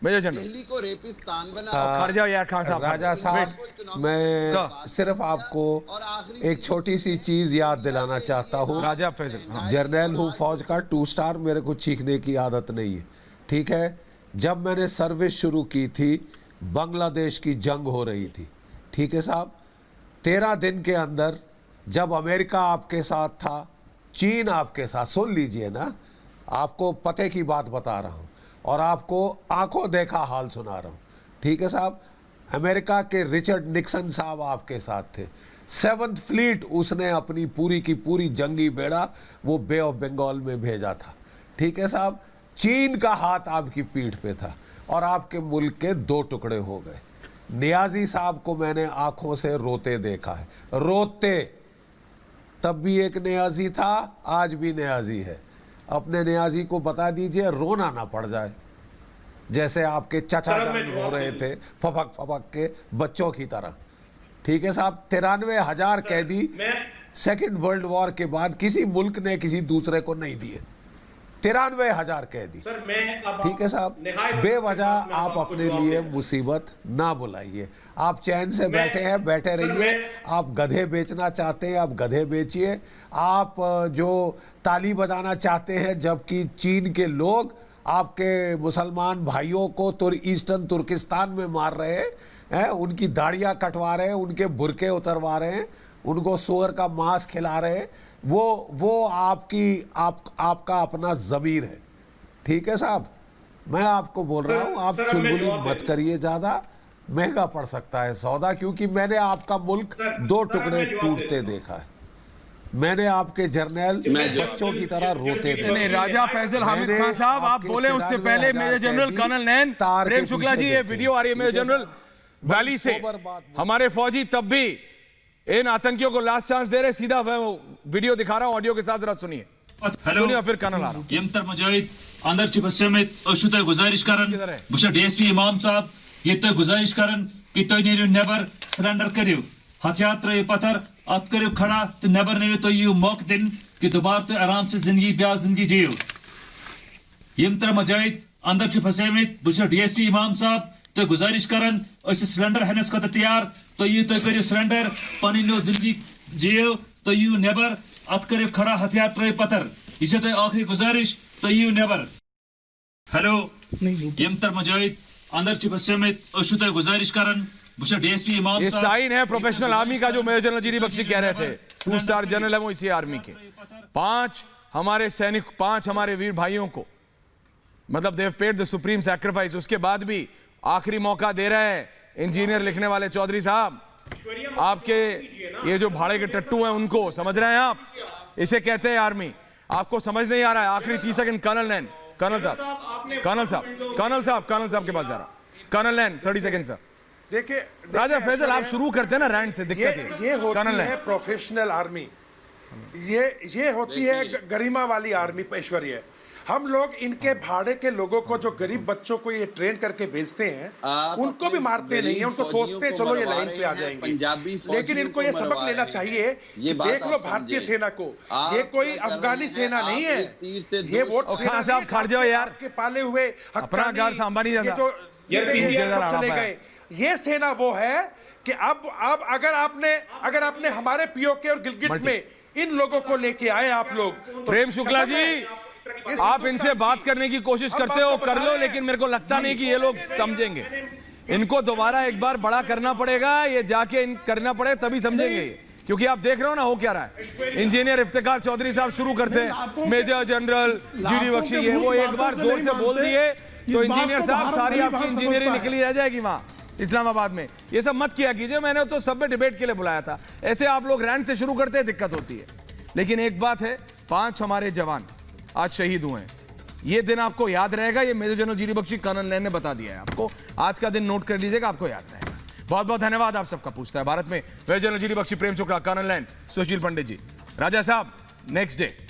major general Delhi को रेपिस्तान बना। खड़ जाओ यार खान साहब। राजा साहब, मैं सिर्फ आपको एक छोटी सी चीज याद दिलाना चाहता हूँ। राजा फैसल, जर्नैल हूँ फौज का, 2 स्टार, मेरे को चीखने की आदत नहीं है, ठीक है। जब मैंने सर्विस शुरू की थी, बांग्लादेश की जंग हो रही थी, ठीक है साहब। 13 दिन के अंदर जब अमेरिका आपके साथ था, चीन आपके साथ, सुन लीजिए ना, आपको पते की बात बता रहा हूँ और आपको आंखों देखा हाल सुना रहा हूँ, ठीक है साहब। अमेरिका के रिचर्ड निक्सन साहब आपके साथ थे। 7th फ्लीट उसने अपनी पूरी की पूरी जंगी बेड़ा वो बे ऑफ बंगाल में भेजा था, ठीक है साहब। चीन का हाथ आपकी पीठ पे था और आपके मुल्क के 2 टुकड़े हो गए। नियाजी साहब को मैंने आंखों से रोते देखा है, रोते। तब भी एक नियाजी था, आज भी नियाजी है। अपने नियाजी को बता दीजिए रोना ना पड़ जाए, जैसे आपके चाचा जान रो रहे थे फपक फपक के बच्चों की तरह, ठीक है साहब। 93,000 कैदी 2nd वर्ल्ड वॉर के बाद किसी मुल्क ने किसी दूसरे को नहीं दिए। 93,000 कैदी, ठीक है साहब। बेवजह आप अपने लिए मुसीबत ना बुलाइए। आप चैन से बैठे हैं, बैठे रहिए। आप गधे बेचना चाहते हैं, आप गधे बेचिए। आप जो ताली बजाना चाहते हैं जबकि चीन के लोग आपके मुसलमान भाइयों को ईस्टर्न तुर्किस्तान में मार रहे हैं, उनकी दाढ़ियाँ कटवा रहे हैं, उनके बुरके उतरवा रहे हैं, उनको सुअर का मांस खिला रहे हैं, वो आपका अपना ज़मीर है, ठीक है साहब। मैं आपको बोल रहा हूँ, आप चुलबुली मत करिए ज़्यादा, महंगा पड़ सकता है सौदा, क्योंकि मैंने आपका मुल्क 2 टुकड़े टूटते देखा है। मैंने आपके जर्नैल बच्चों की तरह रोते थे। राजा फैसल हामिद खान साहब, आप बोले उससे पहले मेजर जनरल कर्नल नैन प्रेम शुक्ला जी, ये वीडियो आ रही है मेजर जनरल वैली से। हमारे फौजी तब भी इन आतंकियों को लास्ट चांस दे रहे। सीधा वीडियो दिखा रहा हूं, ऑडियो के साथ, जरा सुनिए। सुनिए फिर कर्नल आ रहा हूं। यमतर मुजाहिद अंदर चिपस्से में अशुत गुजारिश करन बुशा डीएसपी इमाम साहब, ये तो गुजारिश करन कि तो नेरो नेबर सरेंडर करियो, हथियार त्रो पत्थर अत करियो खड़ा, तो नेबर नेरो तो यू मौक दिन कि दोबारा तो आराम से जिंदगी ब्याज जिंदगी जियो। यमतर मुजाहिद अंदर चिपस्से में बुशा डीएसपी इमाम साहब तो गुजारिश करन सिलेंडर हनस को तैयार, तो यू तो करियो सरेंडर, पानी लो जिंदगी जियो, तो यू नेबर अत करियो खड़ा, हथियार त्रो पत्थर, ये तो आखिरी गुजारिश, तो यू नेबर। हेलो यमतर मुजाहिद अंदर चिपस्से में अशुत गुजारिश करन बुशा डीएसपी इमाम, ये साइन है प्रोफेशनल आर्मी का जो मेजर जनरल जीडी बख्शी कह रहे थे। 2 स्टार जनरल है वो इसी आर्मी के। 5 हमारे सैनिक, 5 हमारे वीर भाइयों को, मतलब देव पेड द सुप्रीम सैक्रिफाइस। उसके बाद भी आखिरी मौका दे रहे हैं इंजीनियर लिखने वाले चौधरी साहब, आपके ये जो भाड़े के टट्टू हैं उनको, समझ रहे हैं आप? इसे कहते हैं आर्मी। आपको समझ नहीं आ रहा है। आखिरी 30 सेकंड कर्नल नैन, कर्नल साहब के पास जा रहा। कर्नल नैन 30 सेकंड सर। देखिए राजा फैसल, आप शुरू करते हैं ना रैंड से, दिक्कत है। ये होती है प्रोफेशनल आर्मी, ये होती है गरिमा वाली आर्मी, ऐश्वर्य। हम लोग इनके भाड़े के लोगों को, जो गरीब बच्चों को ये ट्रेन करके भेजते हैं, उनको भी मारते नहीं है, उनको सोचते हैं चलो ये लाइन पे आ जाएंगे। लेकिन इनको ये सबक लेना चाहिए कि देख लो भारतीय सेना को, ये कोई अफगानी सेना नहीं है, ये वोट खान साहब खड़ जाओ यार, के पाले हुए अपना घर संभाली जो चले गए। ये सेना वो है कि अब अगर आपने हमारे पीओके और गिलगिट में इन लोगों को लेके आए आप लोग। प्रेम शुक्ला जी, आप इनसे बात करने की कोशिश करते हो, कर लो, लेकिन मेरे को लगता नहीं कि ये लोग समझेंगे। इनको दोबारा एक बार बड़ा करना पड़ेगा, ये जाके करना पड़े तभी समझेंगे, क्योंकि आप देख रहे हो ना हो क्या रहा है। इंजीनियर इफ्तिकार चौधरी साहब शुरू करते हैं, मेजर जनरल जीडी बख्शी है, वो एक बार जोर से बोल दिए तो इंजीनियर साहब सारी आपकी इंजीनियरिंग निकली रह जाएगी वहां इस्लामाबाद में। ये सब मत किया कीजिए, मैंने तो सब में डिबेट के लिए बुलाया था। ऐसे आप लोग रैंड से शुरू करते हैं, दिक्कत होती है। लेकिन एक बात है, 5 हमारे जवान आज शहीद हुए हैं, ये दिन आपको याद रहेगा। ये major general GD Bakshi colonel Nain ने बता दिया है आपको। आज का दिन नोट कर लीजिएगा, आपको याद रहेगा। बहुत बहुत धन्यवाद आप सबका। पूछता है भारत में, वेज general G D Bakshi, Prem Shukla, colonel लैंड, सुशील पंडित जी, राजा साहब नेक्स्ट डे।